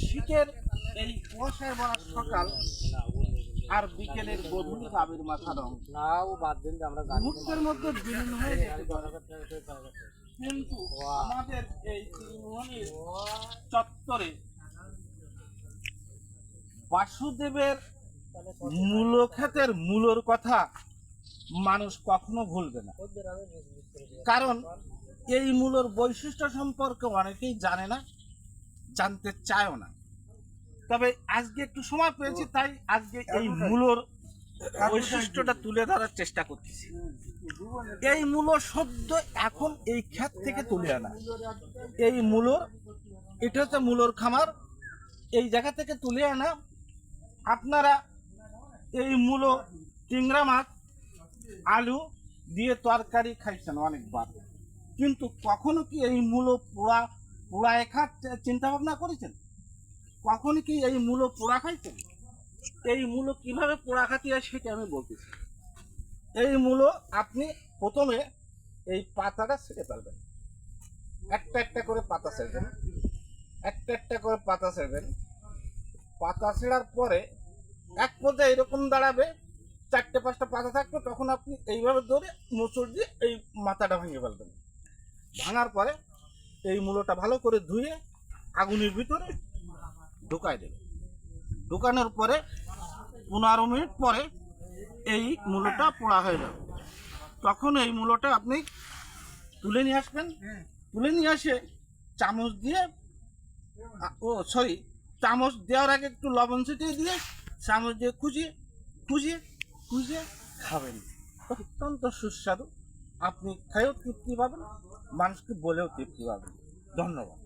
শীতের এই কুয়াশায় ভরা সকাল আর বিকেলের গধূলি কাবের মাথা রং মুহূর্তের মধ্যে বিলীন হয়ে যেতে পারে। কিন্তু আমাদের এই ত্রিমোহনীর চত্বরে বাসুদেবের মূলক্ষেতের মূলর কথা মানুষ কখনো ভুলবে না, কারণ এই মূলর বৈশিষ্ট্য সম্পর্কে অনেকেই জানে না, জানতে চায়ও না। তবে আজকে একটু সময় পেয়েছি, তাই আজকে এই মূলর বৈশিষ্ট্যটা তুলে ধরার চেষ্টা করতেছি। এই মূলো সদ্য এখন এই ক্ষেত থেকে তুলে আনা, এই মূলর এটা হচ্ছে মূলর খামার, এই জায়গা থেকে তুলে আনা। আপনারা এই মূলো চিংড়া মাছ আলু দিয়ে তরকারি খাইছেন অনেকবার, কিন্তু কখনো কি এই মূলো পোড়ায় খাওয়ার চিন্তা ভাবনা করেছেন? কখনো কি এই মূলো পোড়া খাইছেন? এই মূলো কিভাবে পোড়া খাতে হয় সেটা আমি বলতেছি। এই মূলো আপনি প্রথমে এই পাতাটা ছেড়ে ফেলবেন, একটা একটা করে পাতা ছেড়বেন, একটা একটা করে পাতা ছেড়বেন। পাতা ছেড়ার পরে এক পর্যায়ে এরকম দাঁড়াবে, 4-5টা পাতা থাকবে, তখন আপনি এইভাবে ধরে মোচড় দিয়ে এই মাথাটা ভেঙে ফেলবেন। ভাঙার পরে এই মূলোটা ভালো করে ধুয়ে আগুনের ভিতরে ঢুকাই দেবেন। ঢুকানোর পরে 15 মিনিট পরে এই মূলোটা পোড়া হয়ে যাবে। তখন এই মূলোটা আপনি তুলে নিয়ে আসবেন, তুলে নিয়ে আসে চামচ দিয়ে চামচ দেওয়ার আগে একটু লবণ ছিটিয়ে দিয়ে চামচ দিয়ে খুঁজিয়ে খুঁজিয়ে খুঁজিয়ে খাবেন। অত্যন্ত সুস্বাদু, আপনি খেয়েও তৃপ্তি পাবেন, মানুষকে বলেও তৃপ্তি পাবেন। ধন্যবাদ।